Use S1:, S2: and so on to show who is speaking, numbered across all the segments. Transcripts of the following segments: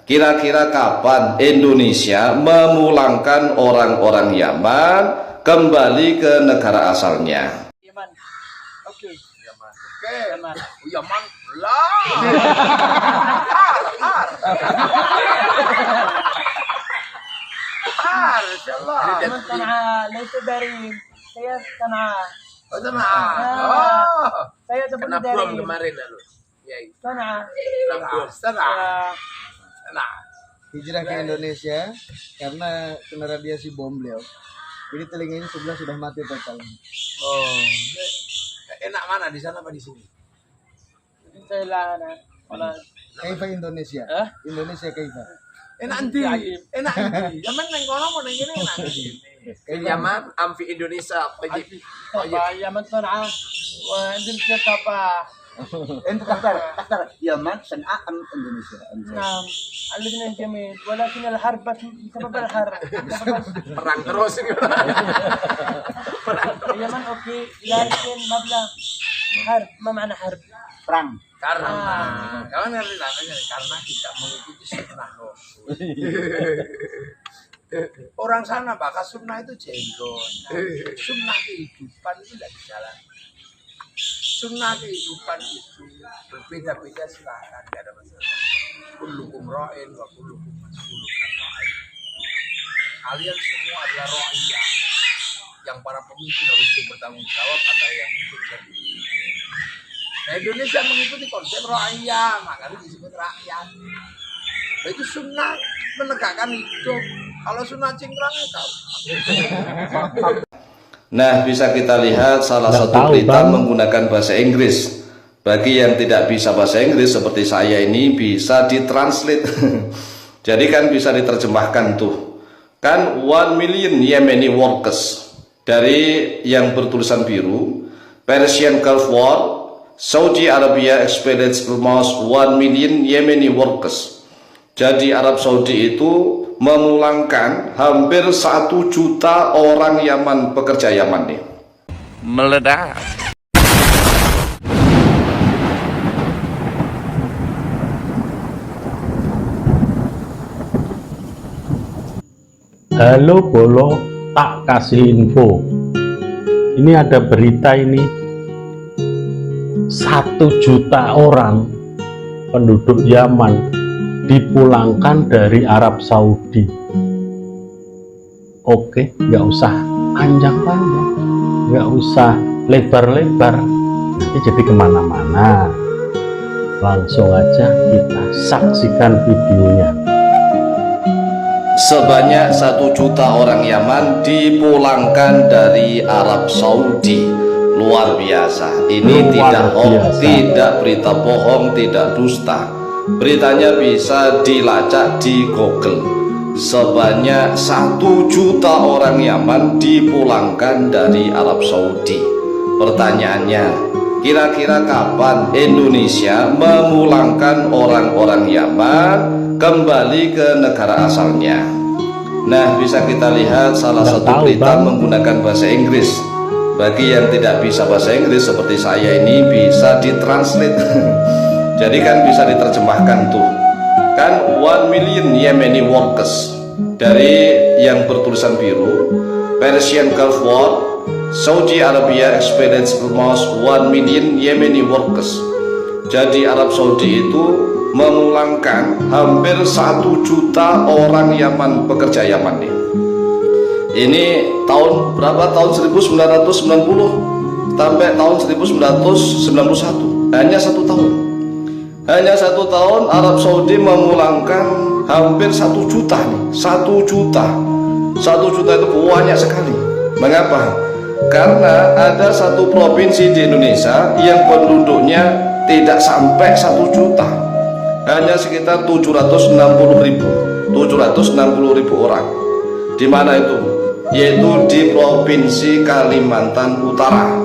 S1: Kira-kira kapan Indonesia memulangkan orang-orang Yaman kembali ke negara asalnya?
S2: Yaman. Oke.
S3: Yaman. Oke.
S2: Yaman.
S3: Yaman lah. Insyaallah.
S2: Yaman Sana'a, ليس دارين. Saya Sana'a.
S3: Oh, Sana'a.
S2: Saya sebut
S3: Kena
S2: dari
S3: prom kemarin lalu. Ya,
S2: Sana'a.
S3: Sana'a.
S4: Hijrah ke Indonesia karena kena radiasi bom beliau. Jadi telinganya sebelah sudah mati total.
S3: Oh, enak mana di sana apa di sini?
S2: Saya lah wala.
S4: Kaifa Indonesia? Indonesia kaifa?
S3: Enak nanti. Enak nanti. Yaman neng kono mau neng ini enak di sini. Yaman amfi Indonesia pagi.
S2: Yaman Sana'a. Wa Indonesia apa?
S5: انت تختار يمن صنعاء ام اندونيسيا؟
S2: نعم الاثنين جميل ولكن الحرب بسبب الحرب
S3: Perang terus ini.
S2: اليمن اوكي لكن مبلغ حرب ما معنى حرب؟
S5: perang.
S3: Karena kawan ngerti namanya karena tidak mengikuti sunnah Rasul. Orang sana bakal sunnah itu jenggot. Sunnah kehidupan itu tidak dijalankan. Sunnah kehidupan itu berbeda-beda, silakan, tidak ada masalah. Kullukum ra'in wa kullukum mas'ulun an ra'in. Kalian semua adalah ra'iyah yang para pemimpin harus bertanggung jawab antara yang ikut dan nah, Indonesia mengikuti konsep ra'iyah, makanya disebut rakyat. Nah, itu sunnah menegakkan hidup. Kalau sunnah cingkrang ya tahu.
S1: Nah, bisa kita lihat salah satu berita menggunakan bahasa Inggris. Bagi yang tidak bisa bahasa Inggris seperti saya ini bisa ditranslate. Jadi kan bisa diterjemahkan tuh. Kan 1 million Yemeni workers dari yang bertulisan biru, Persian Gulf War, Saudi Arabia experienced almost 1 million Yemeni workers. Jadi Arab Saudi itu memulangkan hampir 1 juta orang Yaman, pekerja Yaman nih.
S6: Meledak.
S7: Halo Bolo, tak kasih info. Ini ada berita ini, 1 juta orang penduduk Yaman dipulangkan dari Arab Saudi. Oke, nggak usah panjang-panjang, nggak usah lebar-lebar, nanti jadi kemana-mana. Langsung aja kita saksikan videonya.
S1: Sebanyak 1 juta orang Yaman dipulangkan dari Arab Saudi. Luar biasa. Ini tidak hoax, tidak berita bohong, tidak dusta. Beritanya bisa dilacak di Google. Sebanyak 1 juta orang Yaman dipulangkan dari Arab Saudi. Pertanyaannya, kira-kira kapan Indonesia memulangkan orang-orang Yaman kembali ke negara asalnya? Nah, bisa kita lihat salah satu berita menggunakan bahasa Inggris. Bagi yang tidak bisa bahasa Inggris seperti saya ini bisa ditranslate. Jadi kan bisa diterjemahkan tuh. Kan 1 million Yemeni workers dari yang bertulisan biru, Persian Gulf War, Saudi Arabia experienced almost 1 million Yemeni workers. Jadi Arab Saudi itu memulangkan hampir 1 juta orang Yaman, pekerja Yaman nih. Ini tahun berapa? Tahun 1990 sampai tahun 1991. Hanya 1 tahun. Hanya 1 tahun Arab Saudi memulangkan hampir 1 juta nih. 1 juta. 1 juta itu banyak sekali. Mengapa? Karena ada 1 provinsi di Indonesia yang penduduknya tidak sampai 1 juta. Hanya sekitar 760.000 orang. Di mana itu? Yaitu di Provinsi Kalimantan Utara.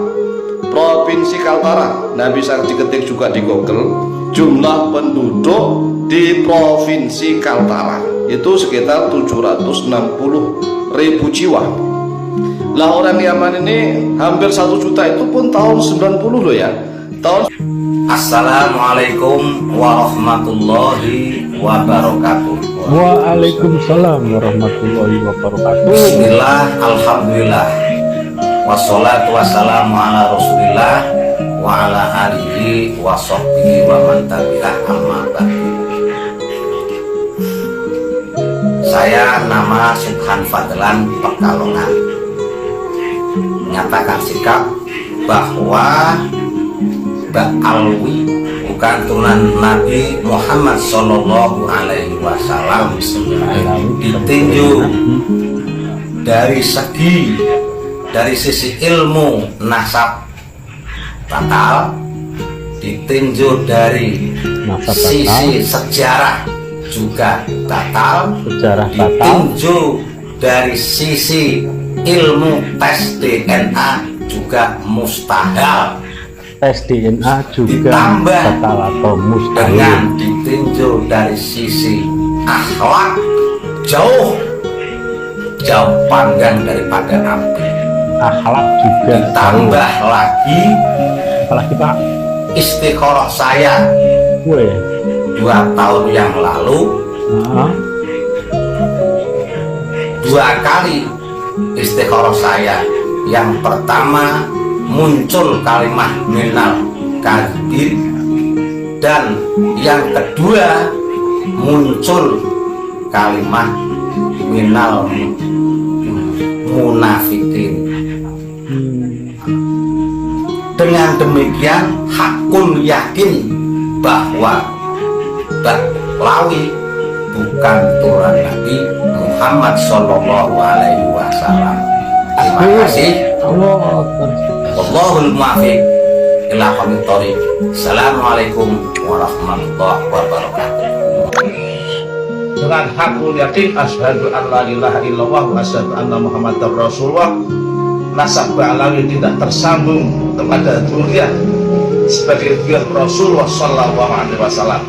S1: Provinsi Kaltara. Nah, bisa diketik juga di Google. Jumlah penduduk di Provinsi Kaltara itu sekitar 760.000 jiwa. Lah orang Yaman ini hampir 1 juta itu pun tahun 90 loh ya. Assalamualaikum warahmatullahi wabarakatuh.
S7: Waalaikumsalam warahmatullahi wabarakatuh.
S1: Bismillah, alhamdulillah, wassalatu wassalamu ala rasulillah wa ala alihi wa sahbihi wa man tabi'ah, amma ba'du. Saya nama Subhan Fadlan Pekalongan, menyatakan sikap bahwa Mbak Alwi bukan turunan Nabi Muhammad Sallallahu Alaihi Wasallam, ditinjau dari sisi ilmu nasab batal, ditinjau dari sisi sejarah juga batal, ditinjau dari sisi ilmu tes DNA juga mustahil,
S7: Tes DNA juga
S1: ditambah
S7: batal atau mustahil.
S1: dengan ditinjau dari sisi akhlak jauh panggang daripada api.
S7: Akhlak juga
S1: Ditambah lagi
S7: apalagi Pak?
S1: istikharah saya
S7: Weh.
S1: 2 tahun yang lalu,
S7: Nah,
S1: 2 kali istikharah saya. Yang pertama muncul kalimat minal kadhib, dan yang kedua muncul kalimat minal munafikin. Dengan demikian hakun yakin bahwa Mbak Lawi bukan turunan Nabi Muhammad Sallallahu Alaihi Wasallam. Terima kasih. Wallahul muwaffiq ila aqwamit thoriq. Assalamualaikum warahmatullahi wabarakatuh. Dengan hakul yakin asyhadu an la ilaha illallah wa asyhadu anna muhammadar rasulullah. Nasab Ba'alawi tidak tersambung kepada dunia sebagai zuriat Rasulullah Sallallahu Alaihi Wasallam.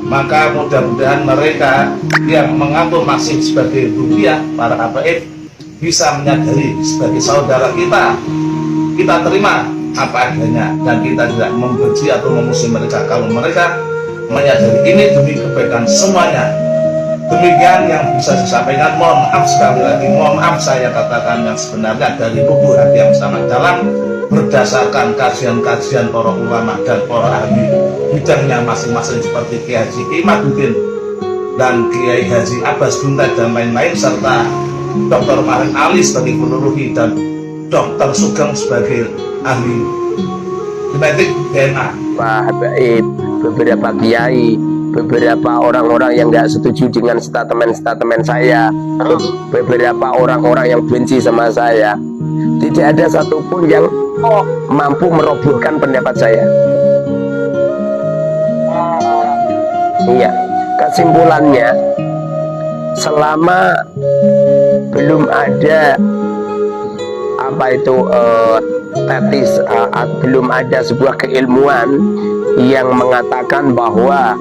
S1: Maka mudah-mudahan mereka yang mengaku masih sebagai dunia para habaib bisa menyadari sebagai saudara kita terima apa adanya, dan kita tidak membenci atau memusuhi mereka kalau mereka menyadari ini demi kebaikan semuanya. Demikian yang bisa saya sampaikan. Mohon maaf sekali lagi, mohon maaf saya katakan yang sebenarnya dari lubuk hati yang sangat dalam, berdasarkan kajian-kajian para ulama dan para ahli bidangnya masing-masing seperti Kiai Haji Imaduddin dan Kiai Haji Abbas Buntai dan lain-lain, serta Dr. Marin Ali sebagai peneluhi dan Dr. Sugeng sebagai ahli genetik DNA.
S8: Pak Habaib, beberapa kiai, beberapa orang-orang yang nggak setuju dengan statement saya, beberapa orang-orang yang benci sama saya, tidak ada satupun yang mampu merobohkan pendapat saya. Iya, kesimpulannya, selama belum ada belum ada sebuah keilmuan yang mengatakan bahwa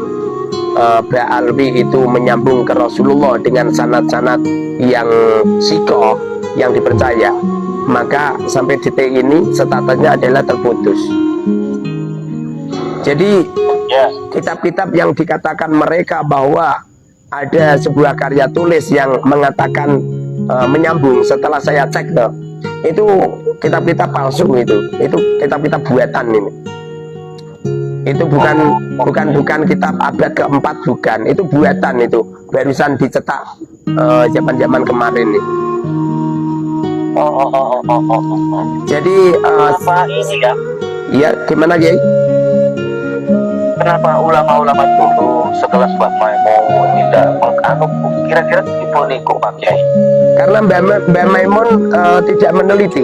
S8: Mbak Alwi itu menyambung ke Rasulullah dengan sanad-sanad yang sikoh, yang dipercaya, maka sampai detik ini statusnya adalah terputus. Jadi kitab-kitab yang dikatakan mereka bahwa ada sebuah karya tulis yang mengatakan menyambung, setelah saya cek itu kitab-kitab palsu, itu kitab-kitab buatan ini. Itu bukan kitab abad keempat, bukan, itu buatan, itu barusan dicetak zaman-zaman kemarin ini. Jadi
S2: Apa ini ya?
S8: ya gimana Kiai?
S2: Kenapa ulama-ulama dulu sekelas Mbak Maimun tidak menganut kira-kira tipe niku Pak Kiai?
S8: Karena Mbak Maimun tidak meneliti.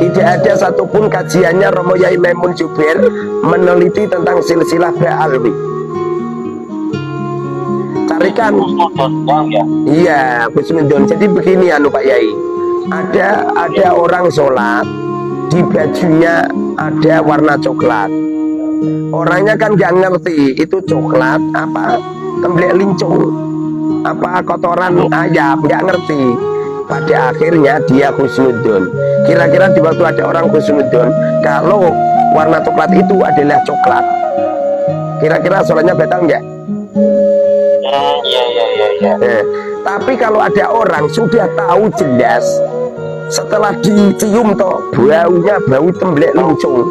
S8: Tidak ada satupun kajiannya Romo Yai Maimun Jubair meneliti tentang silsilah Mbak Alwi. Carikan.
S2: Ya.
S8: Iya, Husnudon. Jadi begini Pak Yai. Ada orang sholat, di bajunya ada warna coklat. Orangnya kan nggak ngerti itu coklat apa temblek lincung, apa kotoran ayam, nggak ngerti. Pada akhirnya dia husnudon. Kira-kira di waktu ada orang husnudon, kalau warna coklat itu adalah coklat, kira-kira sholatnya batal nggak?
S2: Iya.
S8: Tapi kalau ada orang sudah tahu jelas, setelah dicium toh baunya bau temblek lincung,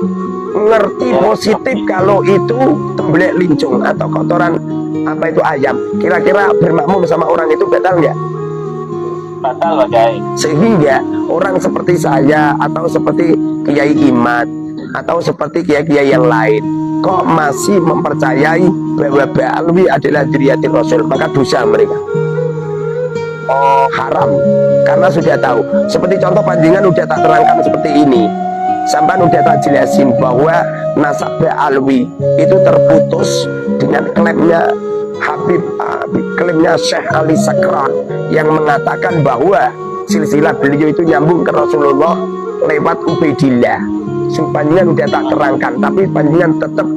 S8: ngerti positif kalau itu temblek lincung atau kotoran apa itu ayam, kira-kira bermakmum sama orang itu batal nggak?
S2: Batal, Pak Kiai.
S8: Sehingga orang seperti saya atau seperti Kiai Imad atau seperti kiai-kiai yang lain kok masih mempercayai bahwa Ba'alwi adalah dzurriyyatir Rasul, maka dosa mereka. Haram, karena sudah tahu. Seperti contoh panjenengan udah tak terangkan seperti ini, sampai udah tak jelasin bahwa nasab Ba'alwi itu terputus dengan klaimnya klaimnya Syekh Ali Sakran yang mengatakan bahwa silsilah beliau itu nyambung ke Rasulullah lewat Ubaidillah. Panjenengan udah tak terangkan, tapi panjenengan tetap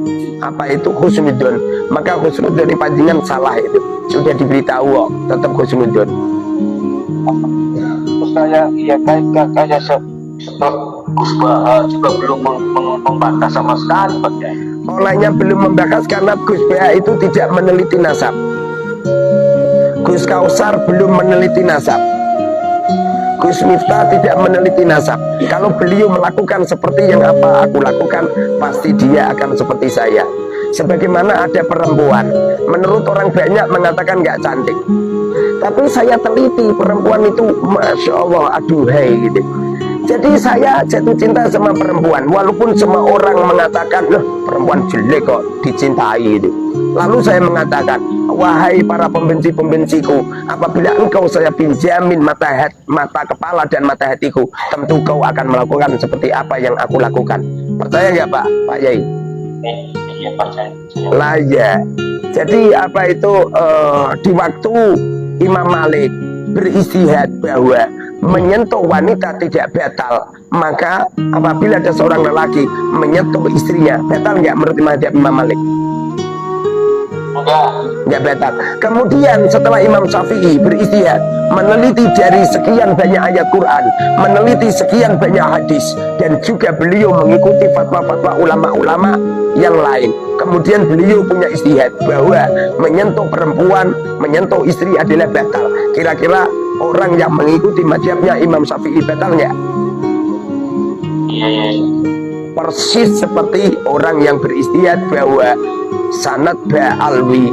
S8: apa itu husnudon, maka husnudon di panjenengan salah, itu sudah diberitahu kok, tetap husnudon.
S2: Terus kayak Gus Baha juga belum membantah sama sekali, Pak Kiai.
S8: Olehnya belum membahas karena Gus Baha itu tidak meneliti nasab. Gus Kausar belum meneliti nasab. Gus Miftah tidak meneliti nasab. Kalau beliau melakukan seperti yang apa aku lakukan, pasti dia akan seperti saya. Sebagaimana ada perempuan, menurut orang banyak mengatakan nggak cantik, tapi saya teliti perempuan itu, masya Allah, aduhai gitu. Jadi saya jatuh cinta sama perempuan, walaupun semua orang mengatakan, loh perempuan jelek kok dicintai gitu. Lalu saya mengatakan, wahai para pembenci-pembenciku, apabila engkau saya pinjamin mata kepala dan mata hatiku, tentu kau akan melakukan seperti apa yang aku lakukan. Percaya nggak Pak Yai?
S2: Iya, percaya.
S8: Lah ya. Jadi apa itu di waktu Imam Malik beristihad bahwa menyentuh wanita tidak batal, maka apabila ada seorang lelaki menyentuh istrinya, batal nggak menurut Imam Malik? Nggak batal. Kemudian setelah Imam Syafi'i beristihad, meneliti dari sekian banyak ayat Quran, meneliti sekian banyak hadis, dan juga beliau mengikuti fatwa-fatwa ulama-ulama yang lain. Kemudian beliau punya istihad bahwa menyentuh perempuan, menyentuh istri adalah batal. Kira-kira orang yang mengikuti mazhabnya Imam Syafi'i batal nggak?
S2: Iya.
S8: Persis seperti orang yang beristihad bahwa sanad Ba'alwi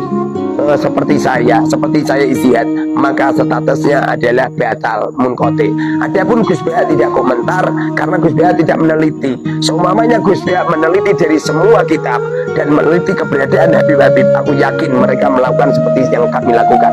S8: seperti saya istihad, maka statusnya adalah batal munqati. Adapun Gus Baha tidak komentar karena Gus Baha tidak meneliti. Semuanya Gus Baha meneliti dari semua kitab dan meneliti keberadaan Habib-Habib. Aku yakin mereka melakukan seperti yang kami lakukan.